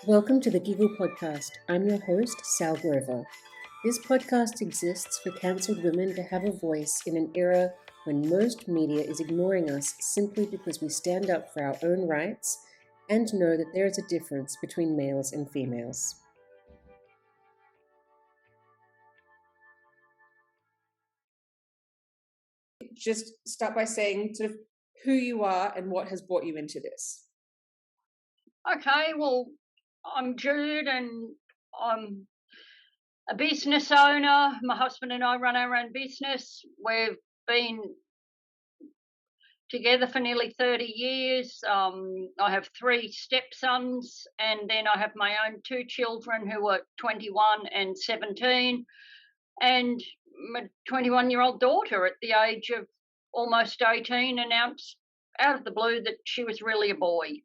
Welcome to the Giggle Podcast. I'm your host, Sal Grover. This podcast exists for cancelled women to have a voice in an era when most media is ignoring us simply because we stand up for our own rights and know that there is a difference between males and females. Just start by saying sort of who you are and what has brought you into this. Okay, well, I'm Judith and I'm a business owner. My husband and I run our own business. We've been together for nearly 30 years. I have 3 stepsons, and then I have my own 2 children who are 21 and 17, and my 21-year-old daughter at the age of almost 18 announced out of the blue that she was really a boy.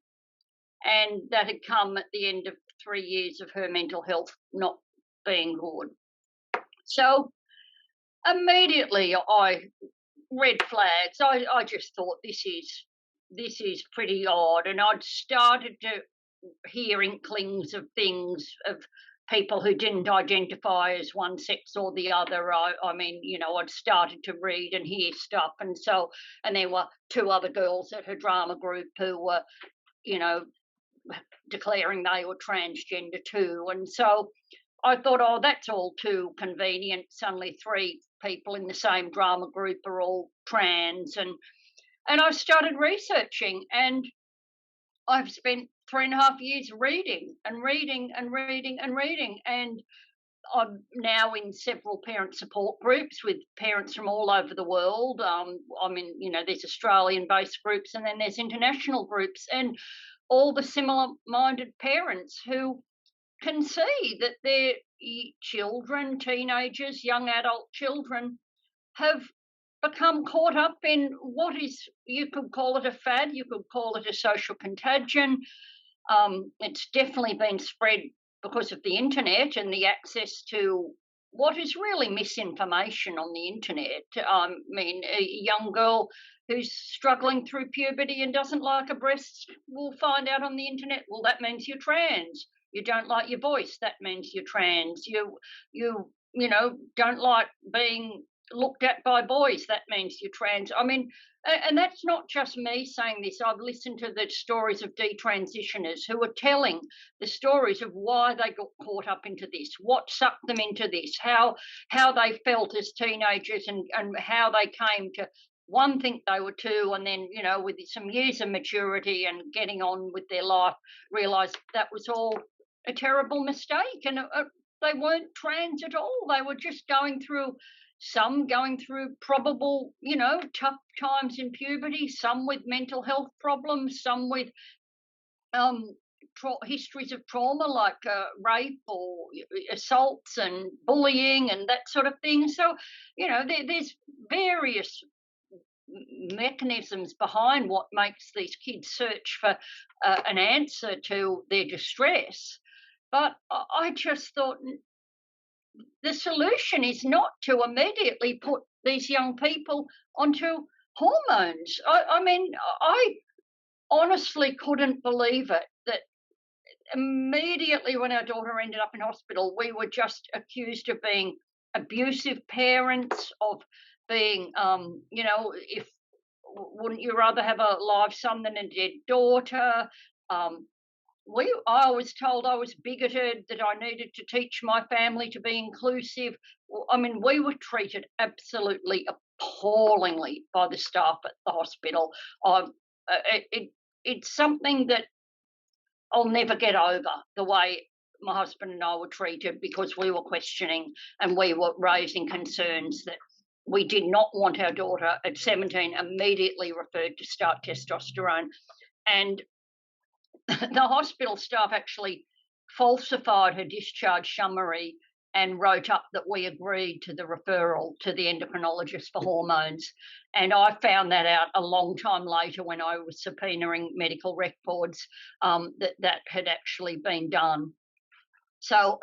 And that had come at the end of 3 years of her mental health not being good. So immediately red flags. I just thought this is pretty odd, and I'd started to hear inklings of things of people who didn't identify as one sex or the other. I mean, I'd started to read and hear stuff, and there were 2 other girls at her drama group who were, declaring they were transgender too. And so I thought, oh, that's all too convenient. Suddenly 3 people in the same drama group are all trans. And I started researching, and I've spent 3.5 years reading. And I'm now in several parent support groups with parents from all over the world. There's Australian-based groups, and then there's international groups, and all the similar-minded parents who can see that their children, teenagers, young adult children have become caught up in what is, you could call it a fad, you could call it a social contagion. It's definitely been spread because of the internet and the access to what is really misinformation on the internet. A young girl who's struggling through puberty and doesn't like her breasts will find out on the internet, well, that means you're trans. You don't like your voice, that means you're trans. You don't like being looked at by boys, that means you're trans. And that's not just me saying this. I've listened to the stories of detransitioners who are telling the stories of why they got caught up into this, what sucked them into this, how they felt as teenagers, and how they came to one think they were 2, and then, with some years of maturity and getting on with their life, realised that was all a terrible mistake, and they weren't trans at all. They were just going through probable, tough times in puberty, some with mental health problems, some with histories of trauma like rape or assaults and bullying and that sort of thing. So, there's various mechanisms behind what makes these kids search for an answer to their distress. But I just thought the solution is not to immediately put these young people onto hormones. I honestly couldn't believe it, that immediately when our daughter ended up in hospital, we were just accused of being abusive parents, of being, if wouldn't you rather have a live son than a dead daughter? I was told I was bigoted, that I needed to teach my family to be inclusive. We were treated absolutely appallingly by the staff at the hospital. It's something that I'll never get over, the way my husband and I were treated, because we were questioning and we were raising concerns that we did not want our daughter at 17 immediately referred to start testosterone. And the hospital staff actually falsified her discharge summary and wrote up that we agreed to the referral to the endocrinologist for hormones. And I found that out a long time later when I was subpoenaing medical records, that had actually been done. So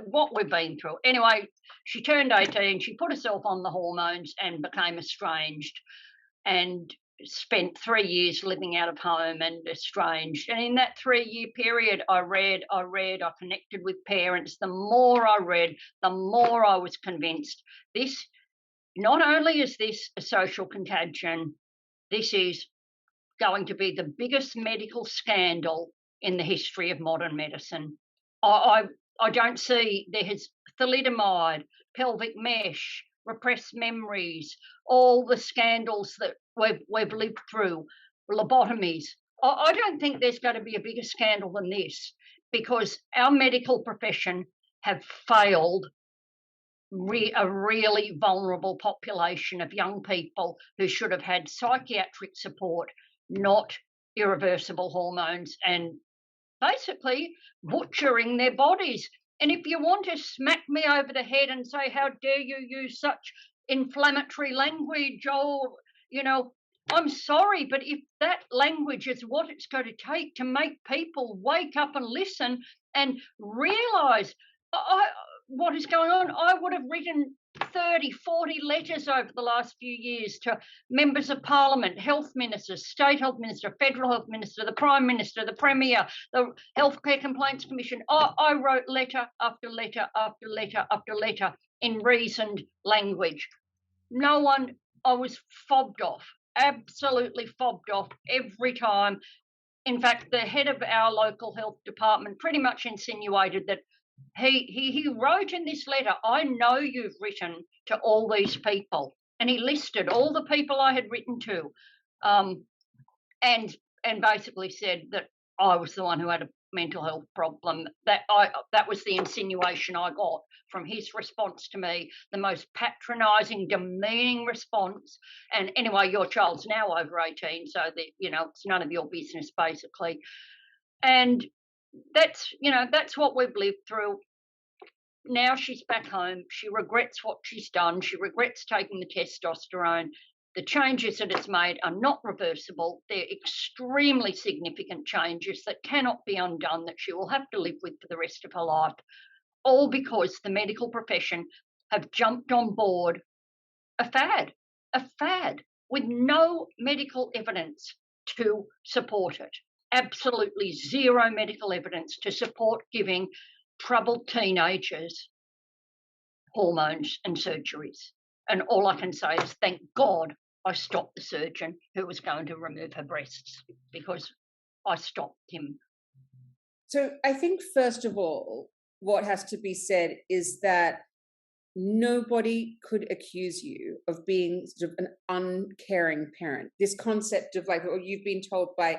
what we've been through. Anyway, she turned 18, she put herself on the hormones and became estranged. And spent 3 years living out of home and estranged. And in that 3-year period, I connected with parents. The more I read, the more I was convinced this, not only is this a social contagion, this is going to be the biggest medical scandal in the history of modern medicine. I don't see, there has thalidomide, pelvic mesh, repressed memories, all the scandals that we've lived through, lobotomies. I don't think there's going to be a bigger scandal than this, because our medical profession have failed a really vulnerable population of young people who should have had psychiatric support, not irreversible hormones, and basically butchering their bodies. And if you want to smack me over the head and say, how dare you use such inflammatory language, I'm sorry, but if that language is what it's going to take to make people wake up and listen and realise what is going on, I would have written 30, 40 letters over the last few years to members of parliament, health ministers, state health minister, federal health minister, the prime minister, the premier, the healthcare complaints commission. I wrote letter after letter after letter after letter in reasoned language. No one, I was fobbed off, absolutely fobbed off every time. In fact, the head of our local health department pretty much insinuated that he wrote in this letter, I know you've written to all these people, and he listed all the people I had written to, and basically said that I was the one who had a mental health problem. That was the insinuation I got from his response to me, the most patronising, demeaning response. And anyway, your child's now over 18, so that it's none of your business, basically. And that's what we've lived through. Now she's back home. She regrets what she's done. She regrets taking the testosterone. The changes that it's made are not reversible. They're extremely significant changes that cannot be undone, that she will have to live with for the rest of her life, all because the medical profession have jumped on board a fad with no medical evidence to support it. Absolutely zero medical evidence to support giving troubled teenagers hormones and surgeries. And all I can say is, thank God I stopped the surgeon who was going to remove her breasts, because I stopped him. So I think, first of all, what has to be said is that nobody could accuse you of being sort of an uncaring parent. This concept of you've been told by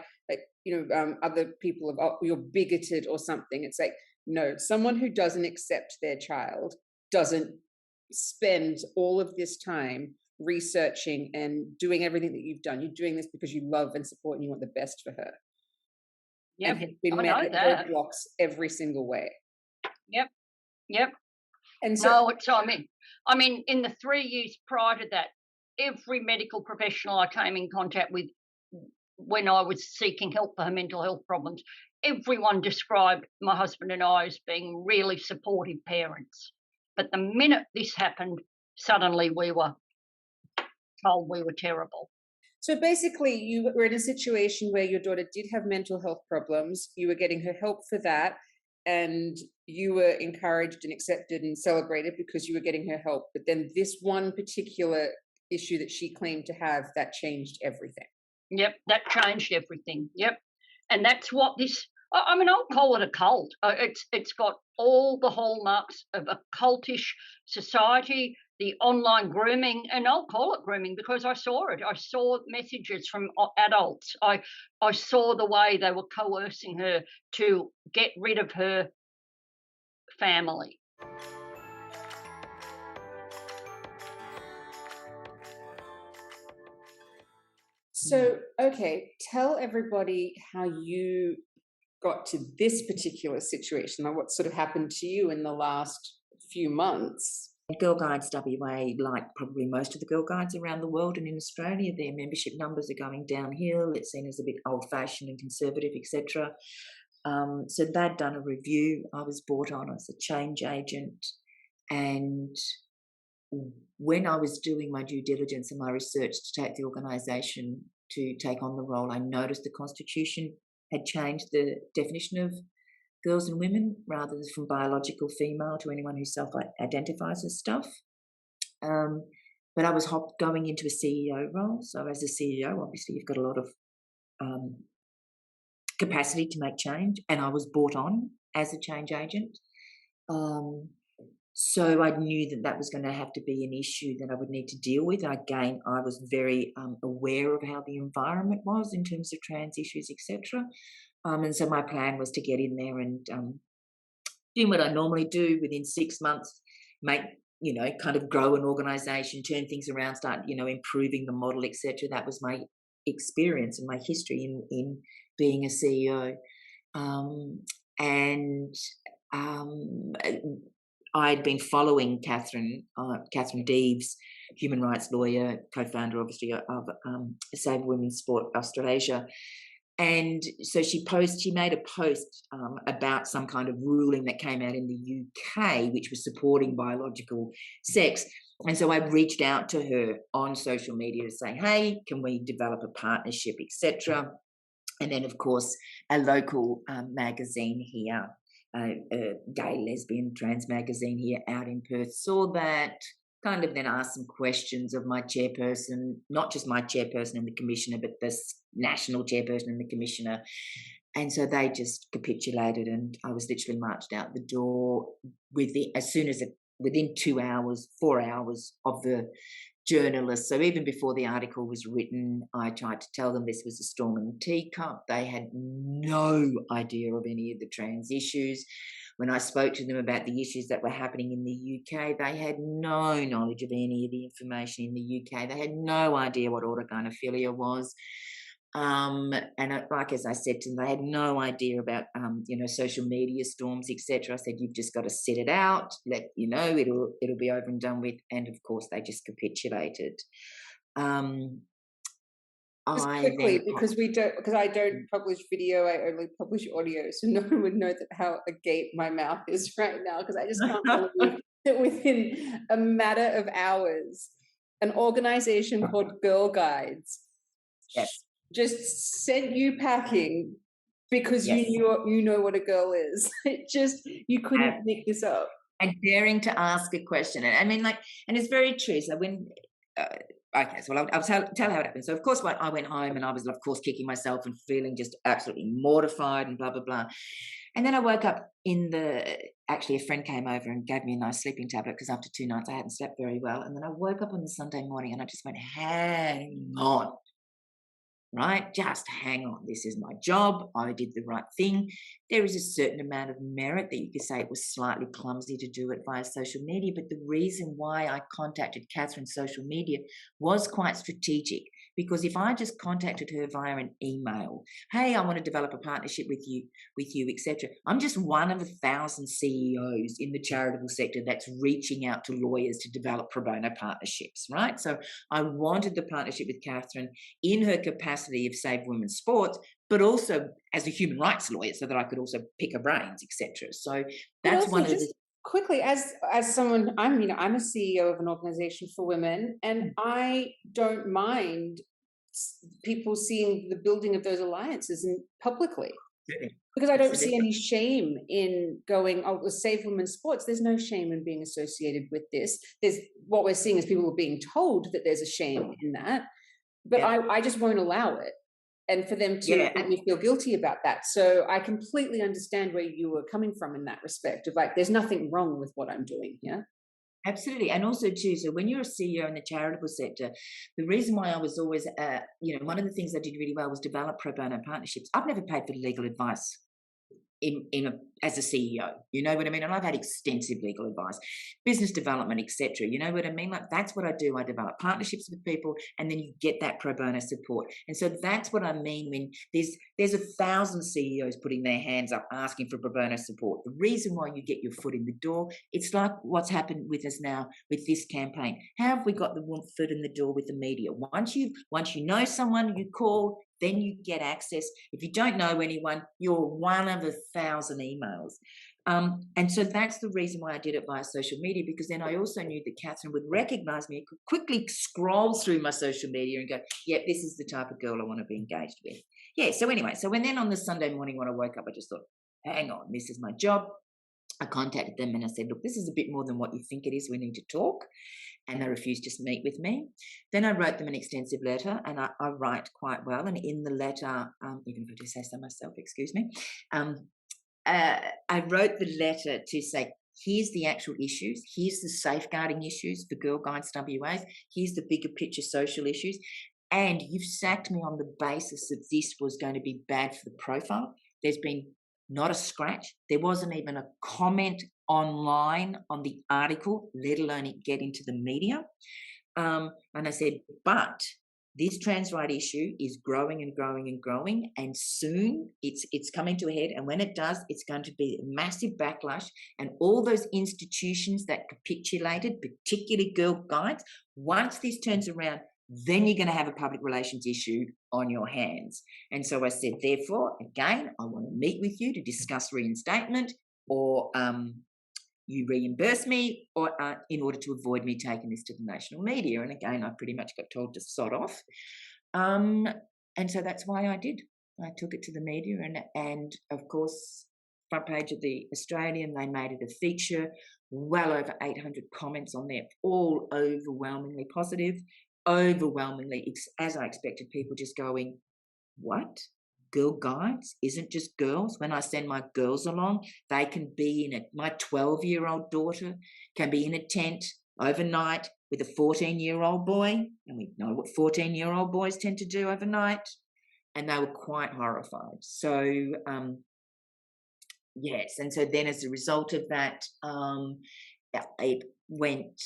other people of you're bigoted or something. It's like, no, someone who doesn't accept their child doesn't spend all of this time researching and doing everything that you've done. You're doing this because you love and support and you want the best for her. Yep, and have been met with roadblocks every single way. Yep. And so, I mean, in the 3 years prior to that, every medical professional I came in contact with when I was seeking help for her mental health problems, everyone described my husband and I as being really supportive parents. But the minute this happened, suddenly we were told we were terrible. So basically, you were in a situation where your daughter did have mental health problems. You were getting her help for that, and you were encouraged and accepted and celebrated because you were getting her help. But then this one particular issue that she claimed to have, that changed everything. Yep, that changed everything. Yep. And that's what this, I'll call it a cult. It's got all the hallmarks of a cultish society, the online grooming, and I'll call it grooming because I saw it. I saw messages from adults. I saw the way they were coercing her to get rid of her family. So, okay, tell everybody how you got to this particular situation, like what sort of happened to you in the last few months. Girl Guides WA, like probably most of the Girl Guides around the world and in Australia, their membership numbers are going downhill. It's seen as a bit old-fashioned and conservative, etc. So they'd done a review. I was brought on as a change agent, and when I was doing my due diligence and my research to take the organisation to take on the role. I noticed the Constitution had changed the definition of girls and women, rather than from biological female to anyone who self-identifies as stuff. But I was going into a CEO role. So as a CEO, obviously you've got a lot of capacity to make change, and I was brought on as a change agent. So I knew that was going to have to be an issue that I would need to deal with. Again, I was very aware of how the environment was in terms of trans issues, etc. And so my plan was to get in there and do what I normally do within 6 months, kind of grow an organisation, turn things around, start, improving the model, etc. That was my experience and my history in being a CEO. I'd been following Karyn Deves, human rights lawyer, co-founder, obviously, of Save Women's Sport Australasia. And so she made a post about some kind of ruling that came out in the UK, which was supporting biological sex. And so I reached out to her on social media to say, hey, can we develop a partnership, etc. And then, of course, a local magazine here, a gay, lesbian, trans magazine here out in Perth, saw that, kind of then asked some questions of my chairperson, not just my chairperson and the commissioner, but the national chairperson and the commissioner. And so they just capitulated, and I was literally marched out the door within 2 hours, 4 hours of the journalists. So even before the article was written, I tried to tell them this was a storm in the teacup. They had no idea of any of the trans issues. When I spoke to them about the issues that were happening in the UK, they had no knowledge of any of the information in the UK. They had no idea what autogynephilia was. As I said to them, they had no idea about, social media storms, etc. I said, you've just got to sit it out, it'll be over and done with. And of course, they just capitulated. Just quickly, because I don't publish video, I only publish audio, so no one would know how agape my mouth is right now, because I just can't believe that within a matter of hours, an organization called Girl Guides just sent you packing because you know what a girl is. You couldn't make this up. And daring to ask a question, and it's very true. So when. Okay, so I'll tell how it happened. So, of course, I went home and I was, of course, kicking myself and feeling just absolutely mortified and blah, blah, blah. And then I woke up actually a friend came over and gave me a nice sleeping tablet because after 2 nights I hadn't slept very well. And then I woke up on the Sunday morning and I just went, hang on, right? Just hang on. This is my job. I did the right thing. There is a certain amount of merit that you could say it was slightly clumsy to do it via social media. But the reason why I contacted Karyn's social media was quite strategic, because if I just contacted her via an email, hey, I want to develop a partnership with you, etc. I'm just one of 1,000 CEOs in the charitable sector that's reaching out to lawyers to develop pro bono partnerships, right? So I wanted the partnership with Karyn in her capacity of Save Women's Sports, but also as a human rights lawyer, so that I could also pick her brains, etc. So that's one of the. Quickly, as someone, I'm a CEO of an organization for women, and I don't mind people seeing the building of those alliances publicly, because I don't see any shame in going, oh, we'll Save Women's Sports. There's no shame in being associated with this. What we're seeing is people are being told that there's a shame in that, but I just won't allow it. And for them to make me feel guilty about that. So I completely understand where you were coming from in that respect of there's nothing wrong with what I'm doing. Yeah. Absolutely. And also too, so when you're a CEO in the charitable sector, the reason why I was always, one of the things I did really well was develop pro bono partnerships. I've never paid for legal advice as a CEO, you know what I mean? And I've had extensive legal advice, business development, etc. You know what I mean? That's what I do. I develop partnerships with people, and then you get that pro bono support. And so that's what I mean when there's 1,000 CEOs putting their hands up asking for pro bono support. The reason why you get your foot in the door, it's like what's happened with us now with this campaign. How have we got the foot in the door with the media? Once you know someone, you call, then you get access. If you don't know anyone, you're one of 1,000 emails. And so that's the reason why I did it via social media, because then I also knew that Catherine would recognize me, could quickly scroll through my social media and go, yep, this is the type of girl I want to be engaged with. Yeah, so anyway, so when then on the Sunday morning when I woke up, I just thought, hang on, this is my job. I contacted them and I said, look, this is a bit more than what you think it is. We need to talk. And they refused to meet with me. Then I wrote them an extensive letter, and I write quite well. And in the letter, even if I do say so myself, excuse me, I wrote the letter to say, here's the actual issues, here's the safeguarding issues for Girl Guides WAs, here's the bigger picture social issues, and you've sacked me on the basis that this was going to be bad for the profile. There's been not a scratch. There wasn't even a comment online on the article, let alone it get into the media. And I said, but this trans right issue is growing and growing and growing, and soon it's coming to a head. And when it does, it's going to be a massive backlash. And all those institutions that capitulated, particularly Girl Guides, once this turns around, then you're going to have a public relations issue on your hands. And so I said, therefore, again, I want to meet with you to discuss reinstatement, or you reimburse me, or in order to avoid me taking this to the national media. And again, I pretty much got told to sod off. And so that's why I did. I took it to the media, and of course, front page of the Australian, they made it a feature, well over 800 comments on there, all overwhelmingly positive, overwhelmingly, as I expected, people just going, what? Girl Guides isn't just girls. When I send my girls along, they can be in it. My 12-year-old daughter can be in a tent overnight with a 14-year-old boy, and we know what 14-year-old boys tend to do overnight, and they were quite horrified. So yes, and so then as a result of that, it went.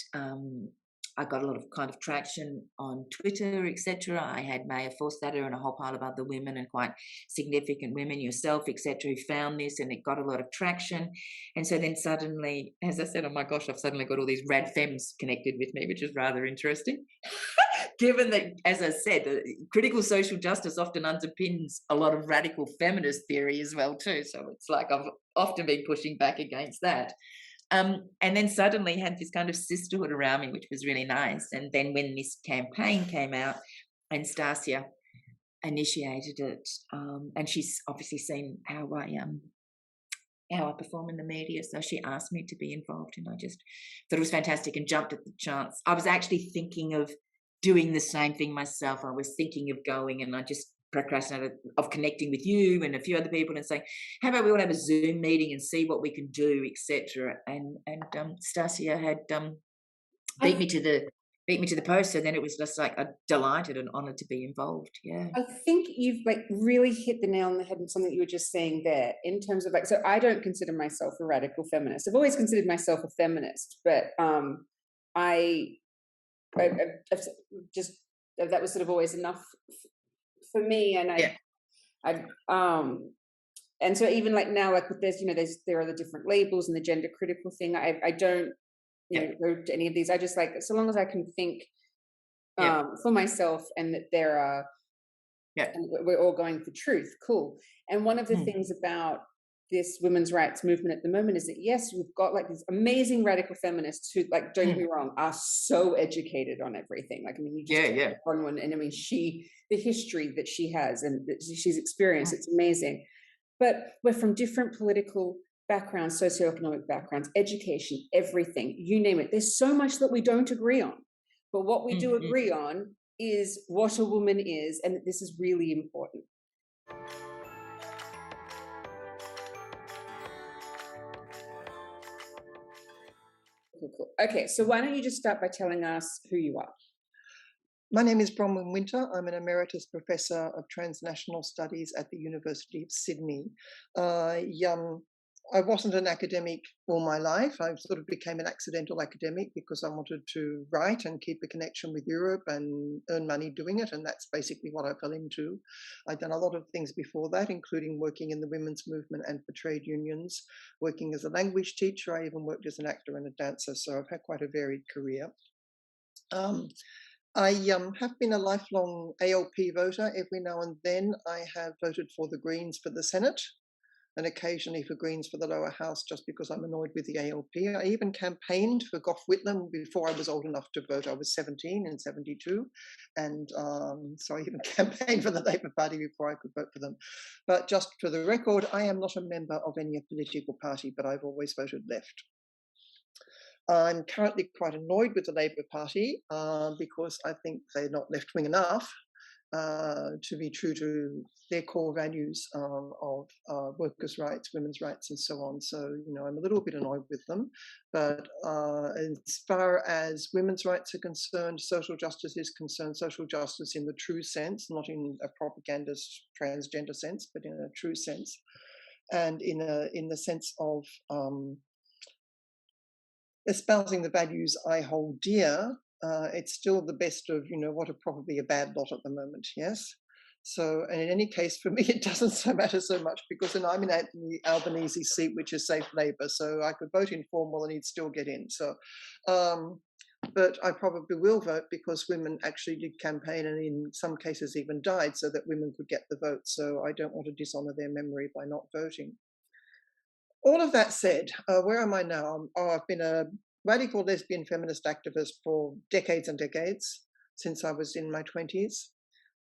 I got a lot of kind of traction on Twitter, etc. I had Maya Forstater and a whole pile of other women, and quite significant women, yourself, etc., who found this, and it got a lot of traction. And so then suddenly, as I said, oh my gosh, I've suddenly got all these rad femmes connected with me, which is rather interesting. Given that, as I said, critical social justice often underpins a lot of radical feminist theory as well too. So it's like I've often been pushing back against that. And then suddenly had this kind of sisterhood around me, which was really nice. And then when this campaign came out, and Stasia initiated it, and she's obviously seen how I perform in the media, so she asked me to be involved, and I just thought it was fantastic and jumped at the chance. I was actually thinking of doing the same thing myself. I was thinking of going, and I just procrastinated, of connecting with you and a few other people and saying, how about we all have a Zoom meeting and see what we can do, etc. And Stasia had beat me to the post, so then it was just like delighted and honoured to be involved. Yeah, I think you've like really hit the nail on the head on something you were just saying there, in terms of like, so I don't consider myself a radical feminist. I've always considered myself a feminist, but I just, that was sort of always enough for me. And and so even like now, like there are the different labels and the gender critical thing. I don't go to any of these. I just, like, so long as I can think for myself, and that there are, and we're all going for truth, cool. And one of the things about this women's rights movement at the moment is that, yes, we've got like these amazing radical feminists who, like, don't get me wrong, are so educated on everything. Like, I mean, you just Bronwyn, and I mean, the history that she has and that she's experienced, it's amazing. But we're from different political backgrounds, socioeconomic backgrounds, education, everything, you name it. There's so much that we don't agree on. But what we do agree on is what a woman is, and that this is really important. Cool. Okay, so why don't you just start by telling us who you are? My name is Bronwyn Winter. I'm an emeritus professor of transnational studies at the University of Sydney. I wasn't an academic all my life. I sort of became an accidental academic because I wanted to write and keep a connection with Europe and earn money doing it, and that's basically what I fell into. I'd done a lot of things before that, including working in the women's movement and for trade unions, working as a language teacher. I even worked as an actor and a dancer, so I've had quite a varied career. I have been a lifelong ALP voter. Every now and then I have voted for the Greens for the Senate. and occasionally for Greens for the lower house, just because I'm annoyed with the ALP. I even campaigned for Gough Whitlam before I was old enough to vote. I was 17 in 72, and so I even campaigned for the Labour Party before I could vote for them. But just for the record, I am not a member of any political party, but I've always voted left. I'm currently quite annoyed with the Labour Party because I think they're not left-wing enough to be true to their core values of workers' rights, women's rights, and so on. So, you know, I'm a little bit annoyed with them. But as far as women's rights are concerned, social justice is concerned, social justice in the true sense, not in a propagandist transgender sense, but in a true sense, and in the sense of espousing the values I hold dear. It's still the best of, you know, what are probably a bad lot at the moment, yes? So, and in any case, for me, it doesn't so matter so much because then I'm in Anthony Albanese's seat, which is safe Labour, so I could vote informal and he'd still get in. So, but I probably will vote because women actually did campaign and in some cases even died so that women could get the vote. So I don't want to dishonour their memory by not voting. All of that said, where am I now? I've been a radical lesbian feminist activist for decades and decades, since I was in my 20s.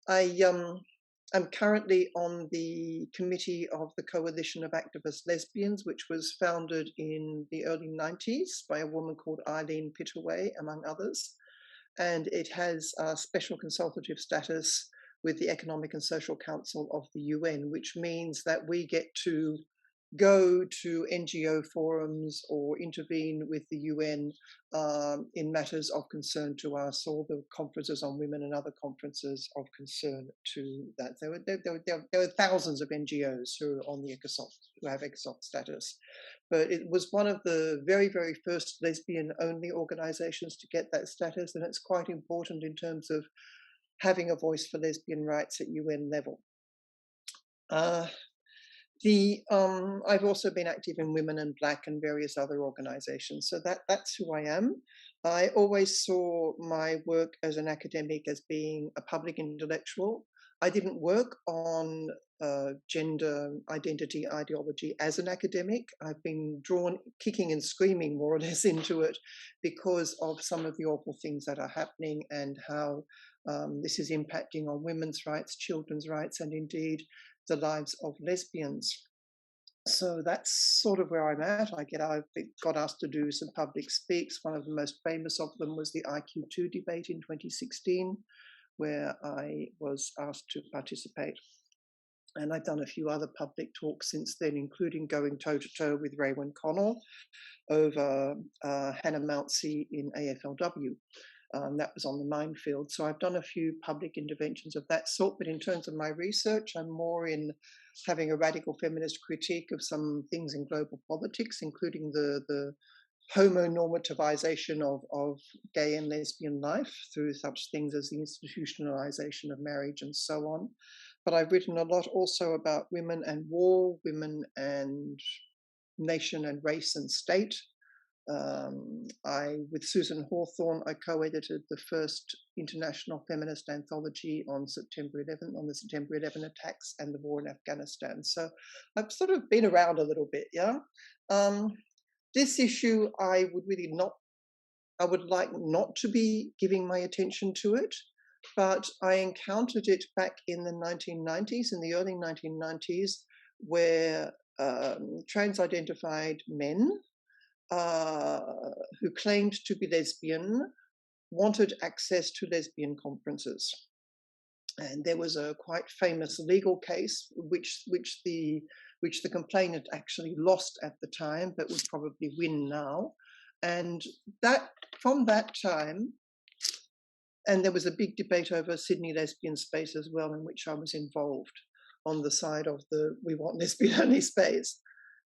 I'm currently on the committee of the Coalition of Activist Lesbians, which was founded in the early 90s by a woman called Eileen Pittaway, among others. And it has a special consultative status with the Economic and Social Council of the UN, which means that we get to go to NGO forums or intervene with the UN in matters of concern to us, or the conferences on women and other conferences of concern to that. There were thousands of NGOs who are on the ECOSOC, who have ECOSOC status. But it was one of the very, very first lesbian-only organizations to get that status, and it's quite important in terms of having a voice for lesbian rights at UN level. I've also been active in Women in Black and various other organizations. So that's who I am. I always saw my work as an academic as being a public intellectual. I didn't work on gender identity ideology as an academic. I've been drawn kicking and screaming more or less into it because of some of the awful things that are happening and how this is impacting on women's rights, children's rights, and indeed the lives of lesbians. So that's sort of where I'm at. I got asked to do some public speaks. One of the most famous of them was the IQ2 debate in 2016, where I was asked to participate. And I've done a few other public talks since then, including going toe-to-toe with Raewyn Connell over Hannah Mountsie in AFLW. That was on the minefield. So I've done a few public interventions of that sort, but in terms of my research, I'm more in having a radical feminist critique of some things in global politics, including the homonormativization of gay and lesbian life through such things as the institutionalization of marriage and so on. But I've written a lot also about women and war, women and nation and race and state. With Susan Hawthorne, I co-edited the first international feminist anthology on the September 11 attacks and the war in Afghanistan. So I've sort of been around a little bit, yeah. This issue, I would like not to be giving my attention to it, but I encountered it back in the 1990s, in the early 1990s, where trans-identified men who claimed to be lesbian wanted access to lesbian conferences. And there was a quite famous legal case which the complainant actually lost at the time, but would probably win now. And that from that time, and there was a big debate over Sydney lesbian space as well, in which I was involved on the side of the we want lesbian only space.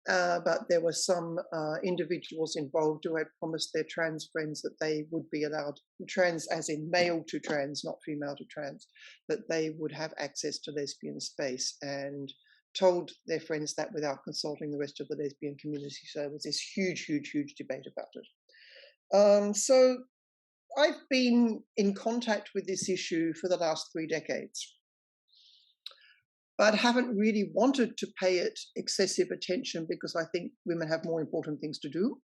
But there were some individuals involved who had promised their trans friends that they would be allowed, trans as in male to trans, not female to trans, that they would have access to lesbian space, and told their friends that without consulting the rest of the lesbian community. So there was this huge, huge, huge debate about it. So I've been in contact with this issue for the last 3 decades. but haven't really wanted to pay it excessive attention because I think women have more important things to do.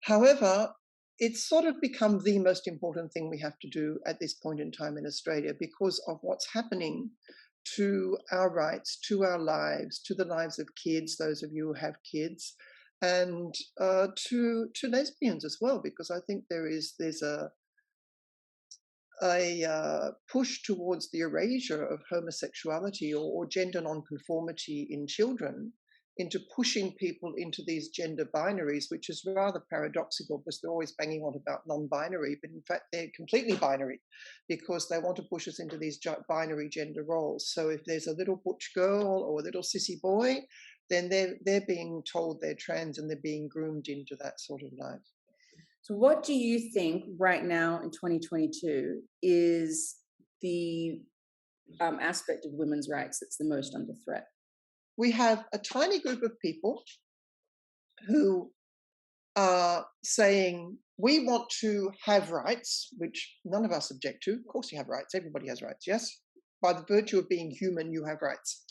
However, it's sort of become the most important thing we have to do at this point in time in Australia because of what's happening to our rights, to our lives, to the lives of kids, those of you who have kids, and to lesbians as well, because I think there's a push towards the erasure of homosexuality or gender nonconformity in children, into pushing people into these gender binaries, which is rather paradoxical because they're always banging on about non-binary, but in fact they're completely binary because they want to push us into these binary gender roles. So if there's a little butch girl or a little sissy boy, then they're being told they're trans and they're being groomed into that sort of life. So what do you think right now in 2022 is the aspect of women's rights that's the most under threat? We have a tiny group of people who are saying, we want to have rights, which none of us object to. Of course you have rights. Everybody has rights, yes? By the virtue of being human, you have rights.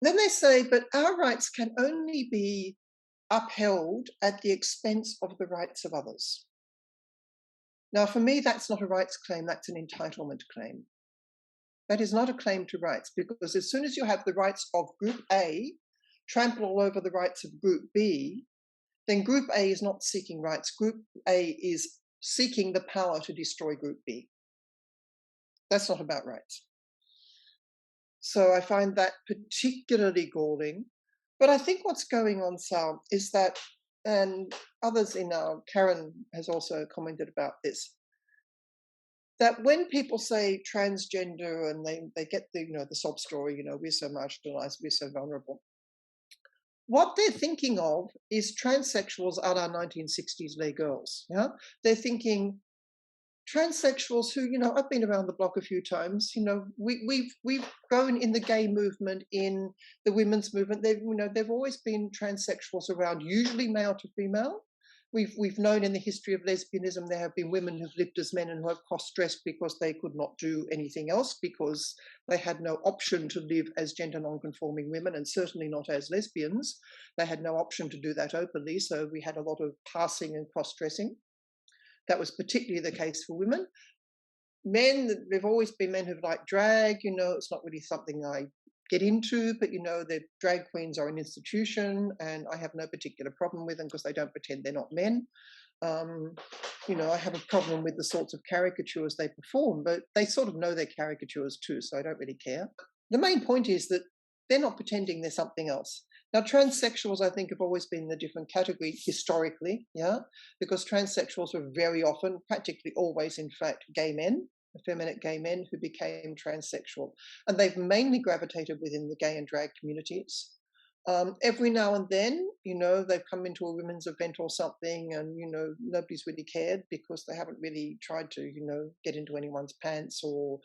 Then they say, but our rights can only be upheld at the expense of the rights of others. Now, for me, that's not a rights claim, that's an entitlement claim. That is not a claim to rights, because as soon as you have the rights of Group A trample all over the rights of Group B, then Group A is not seeking rights. Group A is seeking the power to destroy Group B. That's not about rights. So I find that particularly galling. But I think what's going on, Sal, is that, and others in our, Karyn has also commented about this, that when people say transgender and they get the, the sob story, we're so marginalized, we're so vulnerable, what they're thinking of is transsexuals a la 1960s les girls. Yeah, they're thinking transsexuals who, I've been around the block a few times. We've grown in the gay movement, in the women's movement. They've always been transsexuals around, usually male to female. We've known in the history of lesbianism there have been women who've lived as men and who have cross-dressed because they could not do anything else, because they had no option to live as gender non-conforming women, and certainly not as lesbians. They had no option to do that openly, so we had a lot of passing and cross-dressing. That was particularly the case for women. Men, there've always been men who've liked drag. It's not really something I get into, but the drag queens are an institution and I have no particular problem with them because they don't pretend they're not men. I have a problem with the sorts of caricatures they perform, but they sort of know they're caricatures too, so I don't really care. The main point is that they're not pretending they're something else. Now, transsexuals, I think, have always been in a different category historically, yeah, because transsexuals were very often, practically always, in fact, gay men, effeminate gay men who became transsexual. And they've mainly gravitated within the gay and drag communities. Every now and then, they've come into a women's event or something and, nobody's really cared because they haven't really tried to, get into anyone's pants or,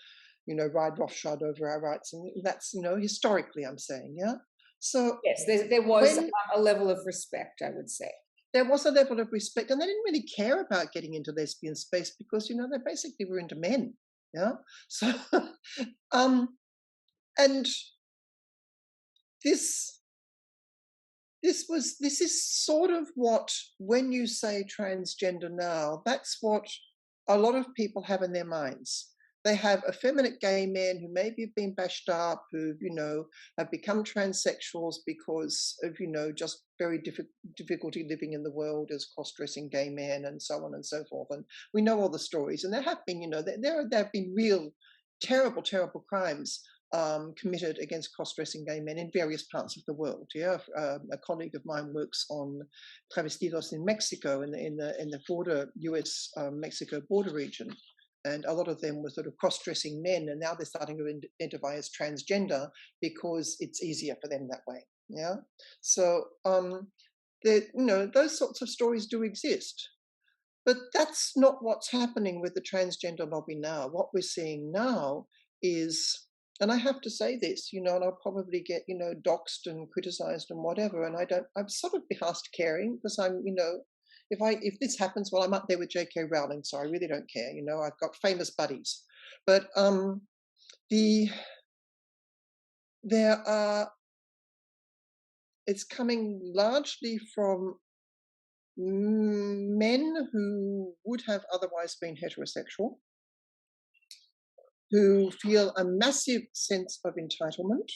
ride roughshod over our rights. And that's, historically, I'm saying, yeah. So yes, there was a level of respect, I would say. There was a level of respect, and they didn't really care about getting into lesbian space because, they basically were into men. Yeah. So, and this is sort of what, when you say transgender now, that's what a lot of people have in their minds. They have effeminate gay men who maybe have been bashed up, who, have become transsexuals because of, just very difficulty living in the world as cross-dressing gay men and so on and so forth. And we know all the stories. And there have been, there have been real terrible, terrible crimes committed against cross-dressing gay men in various parts of the world. Yeah, a colleague of mine works on travestidos in Mexico, in the border U.S. Mexico border region. And a lot of them were sort of cross-dressing men, and now they're starting to identify as transgender because it's easier for them that way. Yeah. So, those sorts of stories do exist, but that's not what's happening with the transgender lobby now. What we're seeing now is, and I have to say this, and I'll probably get, doxed and criticized and whatever, and I'm sort of past caring because I'm, if this happens, well, I'm up there with J.K. Rowling, so I really don't care. I've got famous buddies. But it's coming largely from men who would have otherwise been heterosexual, who feel a massive sense of entitlement,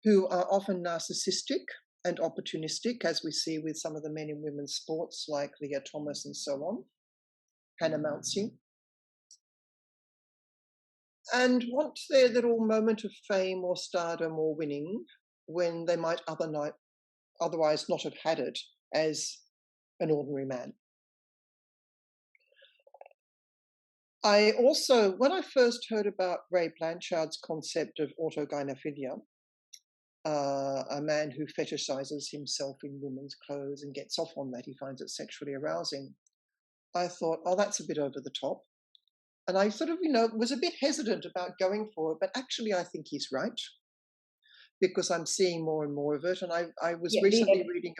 who are often narcissistic and opportunistic, as we see with some of the men in women's sports like Leah Thomas and so on, Hannah Mouncey, and want their little moment of fame or stardom or winning when they might otherwise not have had it as an ordinary man. I also, when I first heard about Ray Blanchard's concept of autogynephilia, a man who fetishizes himself in women's clothes and gets off on that, he finds it sexually arousing, I thought, oh, that's a bit over the top. And I sort of, was a bit hesitant about going for it, but actually I think he's right, because I'm seeing more and more of it. And I was recently reading...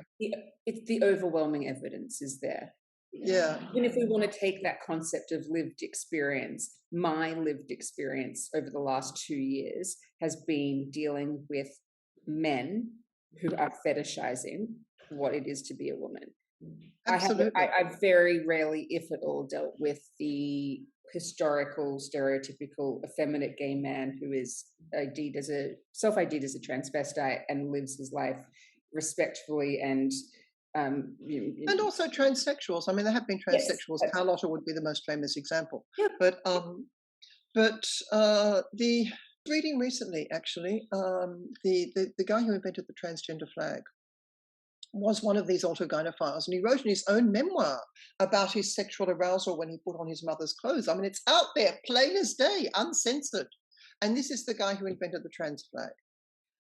It's the overwhelming evidence is there. Yeah. Even if we want to take that concept of lived experience, my lived experience over the last 2 years has been dealing with men who are fetishizing what it is to be a woman. Absolutely. I've very rarely, if at all, dealt with the historical, stereotypical, effeminate gay man who is self-ID'd as a transvestite and lives his life respectfully and also transsexuals. I mean, there have been transsexuals. Yes. Carlotta would be the most famous example. Yeah. But the reading recently, actually, the guy who invented the transgender flag was one of these autogynephiles, and he wrote in his own memoir about his sexual arousal when he put on his mother's clothes. I mean, it's out there, plain as day, uncensored. And this is the guy who invented the trans flag.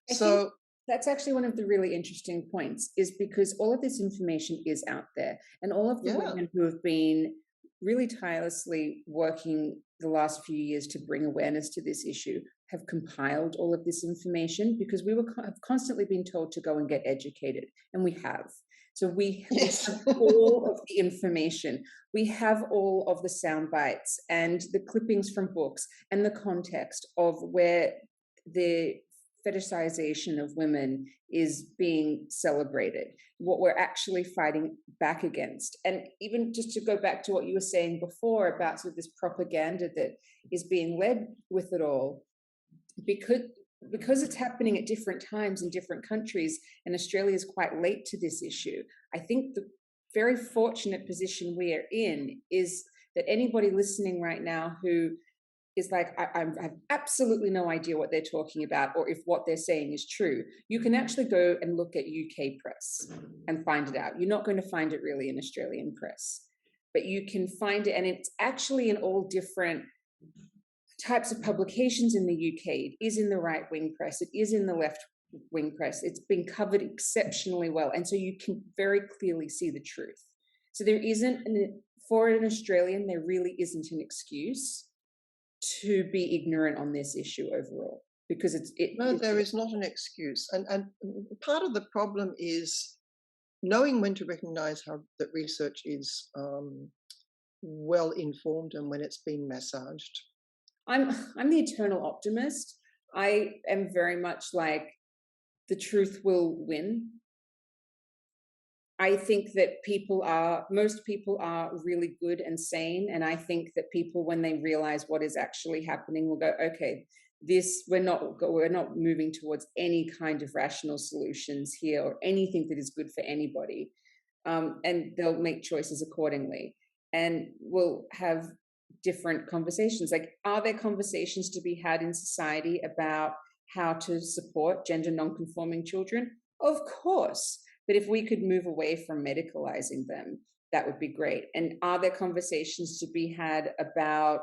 So that's actually one of the really interesting points, is because all of this information is out there, and all of the women who have been really tirelessly working the last few years to bring awareness to this issue have compiled all of this information, because we have constantly been told to go and get educated, and we have. So we have all of the information. We have all of the sound bites and the clippings from books and the context of where the fetishization of women is being celebrated, what we're actually fighting back against. And even just to go back to what you were saying before about sort of this propaganda that is being led with it all, because it's happening at different times in different countries, and Australia is quite late to this issue, I think the very fortunate position we are in is that anybody listening right now who is like, I have absolutely no idea what they're talking about, or if what they're saying is true, you can actually go and look at UK press and find it out. You're not going to find it really in Australian press, but you can find it, and it's actually in all different types of publications in the UK. It is in the right-wing press. It is in the left-wing press. It's been covered exceptionally well. And so you can very clearly see the truth. So there isn't, for an Australian, there really isn't an excuse to be ignorant on this issue overall, because there is not an excuse. And part of the problem is knowing when to recognize how that research is well informed and when it's been massaged. I'm the eternal optimist. I am very much like, the truth will win. I think that most people are really good and sane. And I think that people, when they realize what is actually happening, will go, okay, we're not moving towards any kind of rational solutions here, or anything that is good for anybody. And they'll make choices accordingly. And we'll have different conversations. Like, are there conversations to be had in society about how to support gender non-conforming children? Of course. But if we could move away from medicalizing them, that would be great. And are there conversations to be had about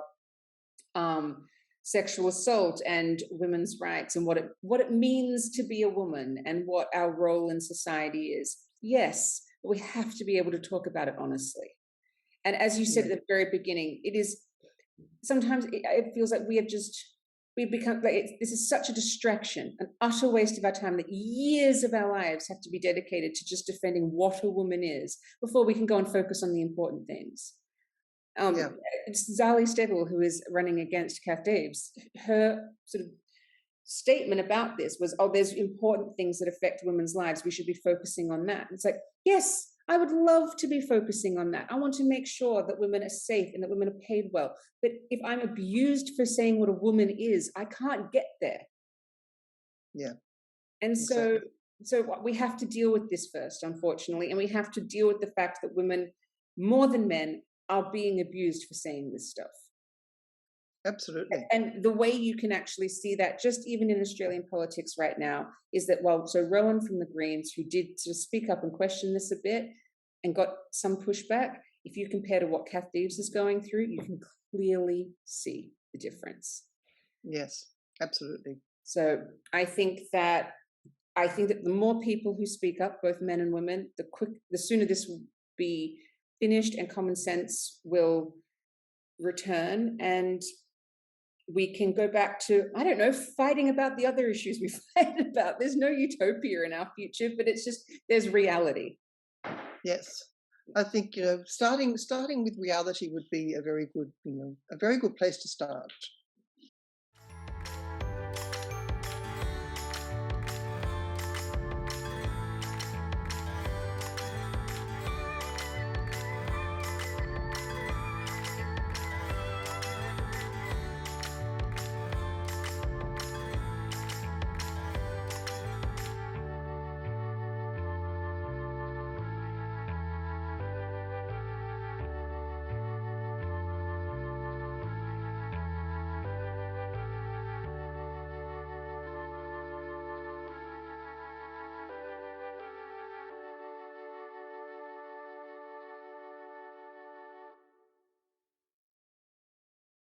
sexual assault and women's rights and what it means to be a woman and what our role in society is? Yes, but we have to be able to talk about it honestly. And as you said at the very beginning, sometimes it feels like we've become like, this is such a distraction, an utter waste of our time, that years of our lives have to be dedicated to just defending what a woman is before we can go and focus on the important things. It's Zali Steggall, who is running against Kath Daves. Her sort of statement about this was, oh, there's important things that affect women's lives. We should be focusing on that. It's like, yes, I would love to be focusing on that. I want to make sure that women are safe and that women are paid well. But if I'm abused for saying what a woman is, I can't get there. Yeah. And Exactly. so we have to deal with this first, unfortunately, and we have to deal with the fact that women, more than men, are being abused for saying this stuff. Absolutely. And the way you can actually see that, just even in Australian politics right now, is that, well, so Rowan from the Greens, who did sort of speak up and question this a bit and got some pushback, if you compare to what Kath Deves is going through, you can clearly see the difference. Yes, absolutely. So I think that the more people who speak up, both men and women, the sooner this will be finished and common sense will return, and we can go back to, I don't know, fighting about the other issues we fight about. There's no utopia in our future, but it's just, there's reality. Yes. I think, starting with reality would be a very good place to start.